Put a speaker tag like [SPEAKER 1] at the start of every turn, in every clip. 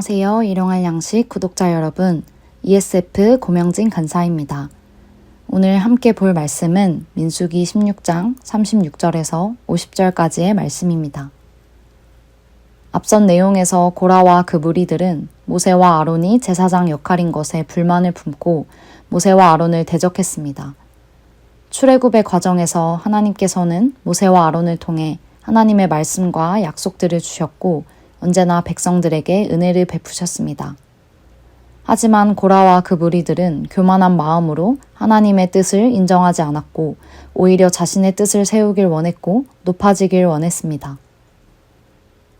[SPEAKER 1] 안녕하세요. 일용할 양식 구독자 여러분, ESF 고명진 간사입니다. 오늘 함께 볼 말씀은 민수기 16장 36절에서 50절까지의 말씀입니다. 앞선 내용에서 고라와 그 무리들은 모세와 아론이 제사장 역할인 것에 불만을 품고 모세와 아론을 대적했습니다. 출애굽의 과정에서 하나님께서는 모세와 아론을 통해 하나님의 말씀과 약속들을 주셨고 언제나 백성들에게 은혜를 베푸셨습니다. 하지만 고라와 그 무리들은 교만한 마음으로 하나님의 뜻을 인정하지 않았고 오히려 자신의 뜻을 세우길 원했고 높아지길 원했습니다.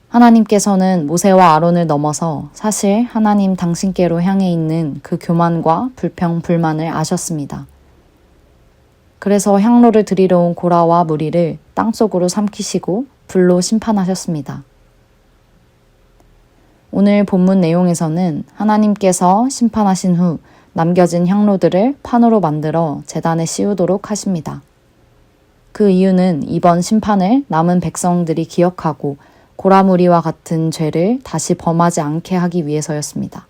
[SPEAKER 1] 하나님께서는 모세와 아론을 넘어서 사실 하나님 당신께로 향해 있는 그 교만과 불평, 불만을 아셨습니다. 그래서 향로를 드리러 온 고라와 무리를 땅속으로 삼키시고 불로 심판하셨습니다. 오늘 본문 내용에서는 하나님께서 심판하신 후 남겨진 향로들을 판으로 만들어 제단에 씌우도록 하십니다. 그 이유는 이번 심판을 남은 백성들이 기억하고 고라 무리와 같은 죄를 다시 범하지 않게 하기 위해서였습니다.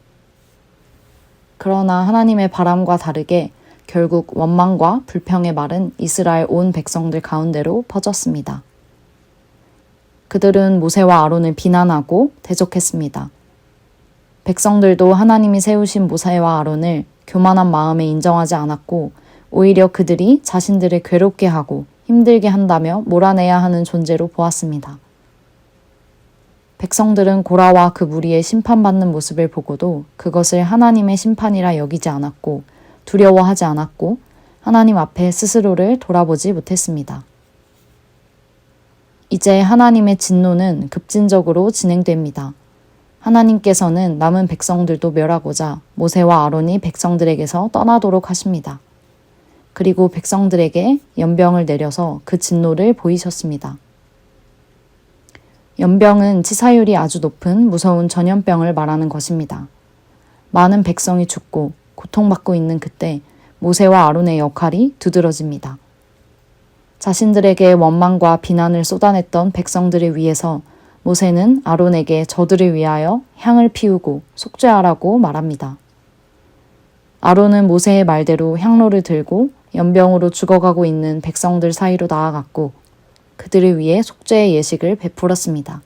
[SPEAKER 1] 그러나 하나님의 바람과 다르게 결국 원망과 불평의 말은 이스라엘 온 백성들 가운데로 퍼졌습니다. 그들은 모세와 아론을 비난하고 대적했습니다. 백성들도 하나님이 세우신 모세와 아론을 교만한 마음에 인정하지 않았고 오히려 그들이 자신들을 괴롭게 하고 힘들게 한다며 몰아내야 하는 존재로 보았습니다. 백성들은 고라와 그 무리의 심판받는 모습을 보고도 그것을 하나님의 심판이라 여기지 않았고 두려워하지 않았고 하나님 앞에 스스로를 돌아보지 못했습니다. 이제 하나님의 진노는 급진적으로 진행됩니다. 하나님께서는 남은 백성들도 멸하고자 모세와 아론이 백성들에게서 떠나도록 하십니다. 그리고 백성들에게 연병을 내려서 그 진노를 보이셨습니다. 연병은 치사율이 아주 높은 무서운 전염병을 말하는 것입니다. 많은 백성이 죽고 고통받고 있는 그때 모세와 아론의 역할이 두드러집니다. 자신들에게 원망과 비난을 쏟아냈던 백성들을 위해서 모세는 아론에게 저들을 위하여 향을 피우고 속죄하라고 말합니다. 아론은 모세의 말대로 향로를 들고 연병으로 죽어가고 있는 백성들 사이로 나아갔고 그들을 위해 속죄의 예식을 베풀었습니다.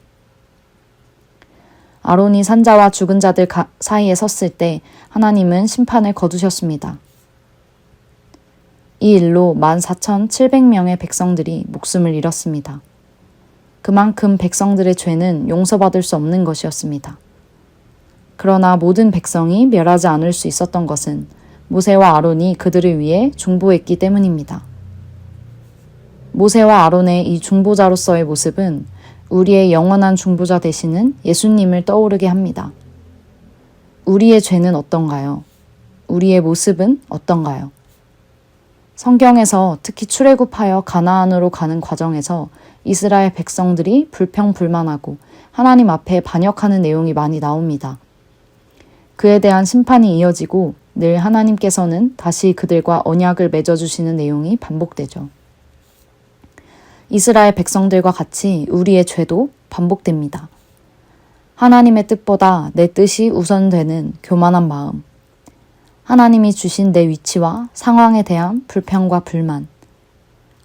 [SPEAKER 1] 아론이 산자와 죽은 자들 사이에 섰을 때 하나님은 심판을 거두셨습니다. 이 일로 14,700명의 백성들이 목숨을 잃었습니다. 그만큼 백성들의 죄는 용서받을 수 없는 것이었습니다. 그러나 모든 백성이 멸하지 않을 수 있었던 것은 모세와 아론이 그들을 위해 중보했기 때문입니다. 모세와 아론의 이 중보자로서의 모습은 우리의 영원한 중보자 되시는 예수님을 떠오르게 합니다. 우리의 죄는 어떤가요? 우리의 모습은 어떤가요? 성경에서 특히 출애굽하여 가나안으로 가는 과정에서 이스라엘 백성들이 불평불만하고 하나님 앞에 반역하는 내용이 많이 나옵니다. 그에 대한 심판이 이어지고 늘 하나님께서는 다시 그들과 언약을 맺어주시는 내용이 반복되죠. 이스라엘 백성들과 같이 우리의 죄도 반복됩니다. 하나님의 뜻보다 내 뜻이 우선되는 교만한 마음, 하나님이 주신 내 위치와 상황에 대한 불평과 불만,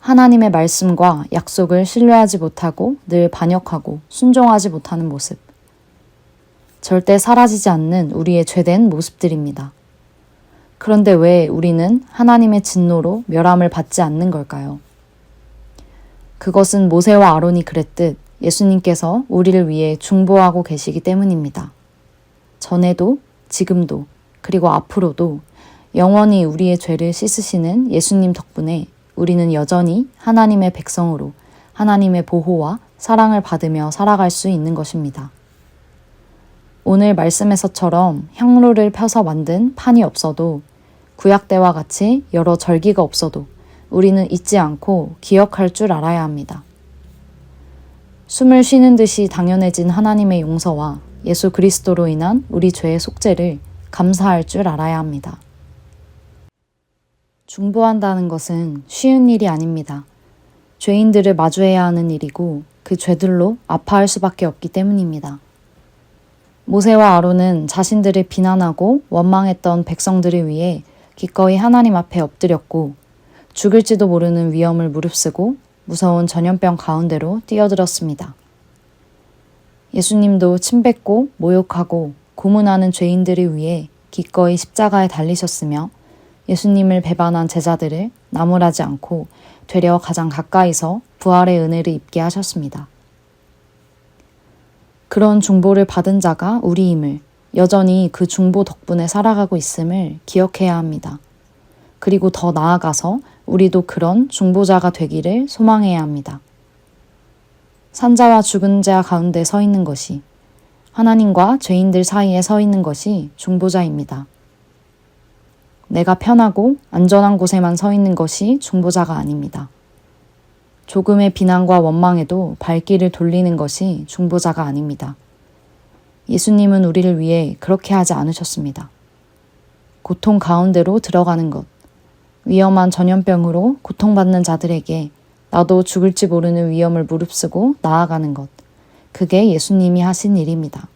[SPEAKER 1] 하나님의 말씀과 약속을 신뢰하지 못하고 늘 반역하고 순종하지 못하는 모습. 절대 사라지지 않는 우리의 죄된 모습들입니다. 그런데 왜 우리는 하나님의 진노로 멸함을 받지 않는 걸까요? 그것은 모세와 아론이 그랬듯 예수님께서 우리를 위해 중보하고 계시기 때문입니다. 전에도, 지금도, 그리고 앞으로도 영원히 우리의 죄를 씻으시는 예수님 덕분에 우리는 여전히 하나님의 백성으로 하나님의 보호와 사랑을 받으며 살아갈 수 있는 것입니다. 오늘 말씀에서처럼 향로를 펴서 만든 판이 없어도 구약 때와 같이 여러 절기가 없어도 우리는 잊지 않고 기억할 줄 알아야 합니다. 숨을 쉬는 듯이 당연해진 하나님의 용서와 예수 그리스도로 인한 우리 죄의 속죄를 감사할 줄 알아야 합니다. 중보한다는 것은 쉬운 일이 아닙니다. 죄인들을 마주해야 하는 일이고 그 죄들로 아파할 수밖에 없기 때문입니다. 모세와 아론은 자신들을 비난하고 원망했던 백성들을 위해 기꺼이 하나님 앞에 엎드렸고 죽을지도 모르는 위험을 무릅쓰고 무서운 전염병 가운데로 뛰어들었습니다. 예수님도 침뱉고 모욕하고 고문하는 죄인들을 위해 기꺼이 십자가에 달리셨으며 예수님을 배반한 제자들을 나무라지 않고 되려 가장 가까이서 부활의 은혜를 입게 하셨습니다. 그런 중보를 받은 자가 우리임을, 여전히 그 중보 덕분에 살아가고 있음을 기억해야 합니다. 그리고 더 나아가서 우리도 그런 중보자가 되기를 소망해야 합니다. 산자와 죽은 자 가운데 서 있는 것이, 하나님과 죄인들 사이에 서 있는 것이 중보자입니다. 내가 편하고 안전한 곳에만 서 있는 것이 중보자가 아닙니다. 조금의 비난과 원망에도 발길을 돌리는 것이 중보자가 아닙니다. 예수님은 우리를 위해 그렇게 하지 않으셨습니다. 고통 가운데로 들어가는 것, 위험한 전염병으로 고통받는 자들에게 나도 죽을지 모르는 위험을 무릅쓰고 나아가는 것, 그게 예수님이 하신 일입니다.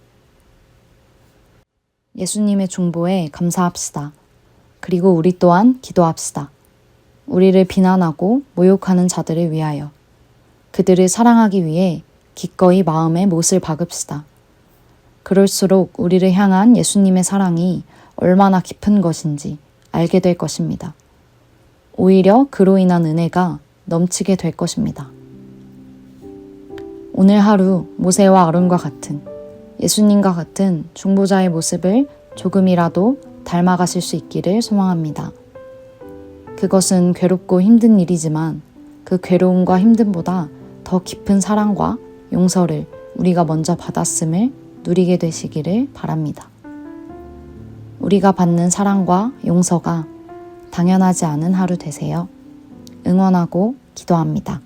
[SPEAKER 1] 예수님의 중보에 감사합시다. 그리고 우리 또한 기도합시다. 우리를 비난하고 모욕하는 자들을 위하여, 그들을 사랑하기 위해 기꺼이 마음에 못을 박읍시다. 그럴수록 우리를 향한 예수님의 사랑이 얼마나 깊은 것인지 알게 될 것입니다. 오히려 그로 인한 은혜가 넘치게 될 것입니다. 오늘 하루 모세와 아론과 같은, 예수님과 같은 중보자의 모습을 조금이라도 닮아가실 수 있기를 소망합니다. 그것은 괴롭고 힘든 일이지만 그 괴로움과 힘듦보다 더 깊은 사랑과 용서를 우리가 먼저 받았음을 누리게 되시기를 바랍니다. 우리가 받는 사랑과 용서가 당연하지 않은 하루 되세요. 응원하고 기도합니다.